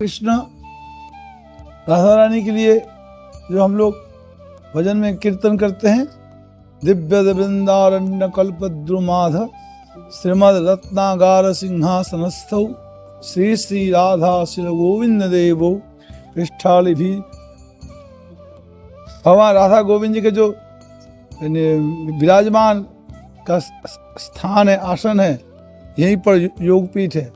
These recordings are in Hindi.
कृष्ण राधा रानी के लिए जो हम लोग भजन में कीर्तन करते हैं, दिव्य वृंदारण्य कल्पद्रुमाध श्रीमद रत्नागार सिंहासनस्थौ श्री श्री राधा शिल गोविंद देवो पृष्ठाली भी। भगवान राधा गोविंद जी के जो विराजमान का स्थान है, आसन है, यहीं पर योगपीठ है।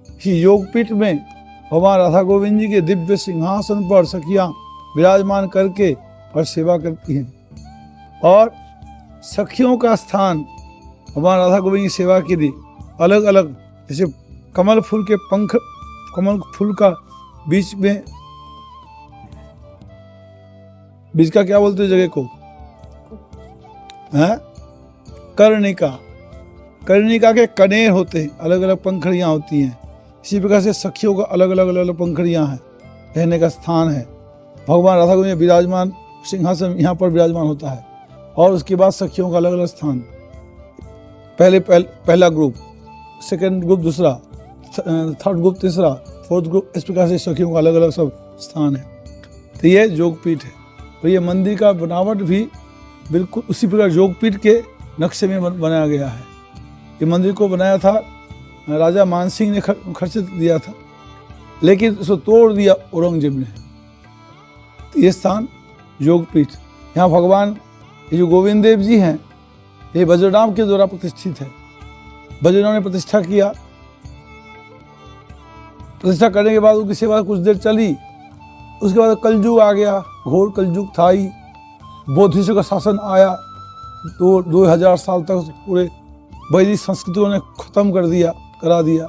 इसी योगपीठ में भगवान राधा गोविंद जी के दिव्य सिंहासन पर सखियां विराजमान करके और सेवा करती हैं। और सखियों का स्थान भगवान राधा गोविंद की सेवा के लिए अलग अलग, जैसे कमल फूल के पंख, कमल फूल का बीच का क्या बोलते हैं जगह को, हैं? कर्णिका। कर्णिका के कनेर होते हैं, अलग अलग पंखड़ियाँ होती हैं। इसी प्रकार से सखियों का अलग अलग पंखड़ियाँ हैं, रहने का स्थान है। भगवान राधा गोविंद विराजमान सिंहासन यहाँ पर विराजमान होता है। और उसके बाद सखियों का अलग अलग स्थान, पहला ग्रुप, सेकंड ग्रुप दूसरा, थर्ड ग्रुप तीसरा, फोर्थ ग्रुप, इस प्रकार से सखियों का अलग अलग सब स्थान है। तो ये योगपीठ है। और ये मंदिर का बनावट भी बिल्कुल उसी प्रकार योगपीठ के नक्शे में बनाया गया है। ये मंदिर को बनाया था राजा मानसिंह ने खर्च दिया था, लेकिन उसको तोड़ दिया औरंगजेब ने। तो ये स्थान योगपीठ, यहाँ भगवान ये जो गोविंद देव जी हैं, ये वज्रनाम के द्वारा प्रतिष्ठित है। वज्रनाम ने प्रतिष्ठा किया। प्रतिष्ठा करने के बाद उनकी सेवा कुछ देर चली। उसके बाद कलयुग आ गया, घोर कलयुग था ही। बौद्धिस्ट का शासन आया, तो 2000 साल तक पूरे वैदिक संस्कृति ने खत्म करा दिया।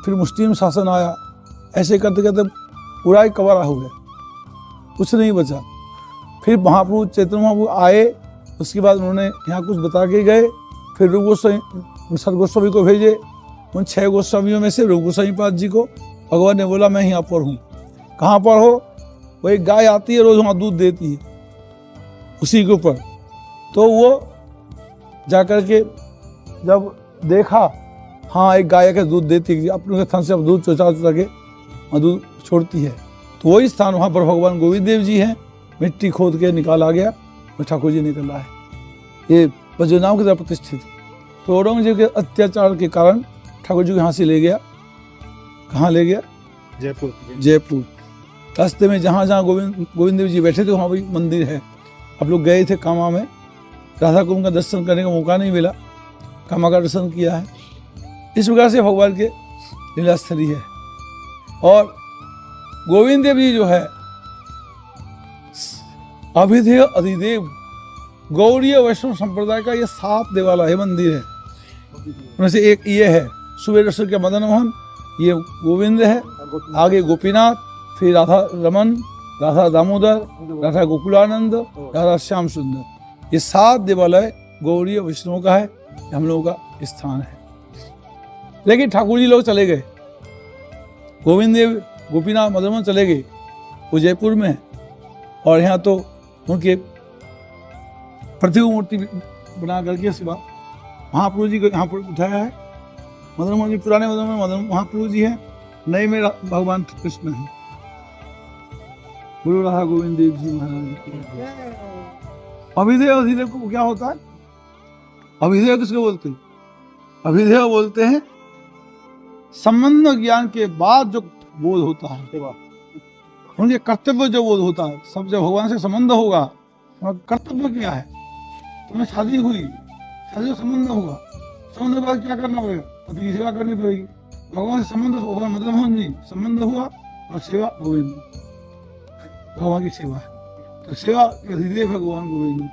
फिर मुस्लिम शासन आया। ऐसे करते करते पूरा ही कवर हो गया, कुछ नहीं बचा। फिर महाप्रभु चैतन्य महाप्रभु आए, उसके बाद उन्होंने यहाँ कुछ बता के गए। फिर रूप गोस्वामी, सत गोस्वामी को भेजे। उन 6 गोस्वामियों में से रूप गोस्वामी पाद जी को भगवान ने बोला मैं यहाँ पर हूँ। कहाँ पर हो? वो एक गाय आती है, रोज वहाँ दूध देती है उसी के ऊपर। तो वो जाकर के जब देखा, हाँ एक गाय का दूध देती है, अपने थन से दूध चोचा के वहाँ दूध छोड़ती है। तो वही स्थान वहाँ पर भगवान गोविंद देव जी हैं। मिट्टी खोद के निकाला गया और ठाकुर जी निकला है। ये वज्रनाम की तरह प्रतिष्ठित। तो औरंगजेब के अत्याचार के कारण ठाकुर जी को यहाँ से ले गया। कहाँ ले गया? जयपुर। रास्ते में जहाँ जहाँ गोविंद देव जी बैठे थे वहाँ भी मंदिर है। आप लोग गए थे कामा में, राधा कुंभ का दर्शन करने का मौका नहीं मिला, कामा का दर्शन किया है। इस प्रकार से भगवान के लीलास्थली है। और गोविंद देव जी जो है अभिधेय अधिदेव गौड़ीय वैष्णव संप्रदाय का ये 7 देवालय है, मंदिर है। उनमें से एक ये है सुबेरेश्वर के मदन मोहन, ये गोविंद है। आगे गोपीनाथ, फिर राधा रमन, राधा दामोदर, राधा गोकुलानंद, राधा श्याम सुंदर। ये 7 देवालय गौड़ीय वैष्णव का है, हम लोगों का स्थान है। लेकिन ठाकुर जी लोग चले गए, गोविंद देव गोपीनाथ मदन मोहन चले गए, वो जयपुर में है। और यहाँ तो उनके प्रतिमा मूर्ति बना करके सिवा महाप्रभु जी को यहाँ पर उठाया है। मदन मोहन जी पुराने मदन महाप्रभु जी हैं, नए में भगवान कृष्ण हैं। गुरु राधा गोविंद देव जी महाराज। अभिधेय अधिदेव को क्या होता है? अभिधेय किसको बोलते हैं? अभिधेय बोलते हैं संबंध ज्ञान के बाद जो बोध होता है, उनके कर्तव्य जो बोध होता है। सब जब भगवान से संबंध होगा, कर्तव्य क्या है? तुम्हें शादी हुई, शादी का संबंध होगा, संबंध के बाद क्या करना पड़ेगा? पति की सेवा करनी पड़ेगी। भगवान से संबंध, भगवान मदन मोहन जी संबंध हुआ और सेवा गोविंद, भगवान की सेवा है। तो सेवा के अधिदेव भगवान गोविंद।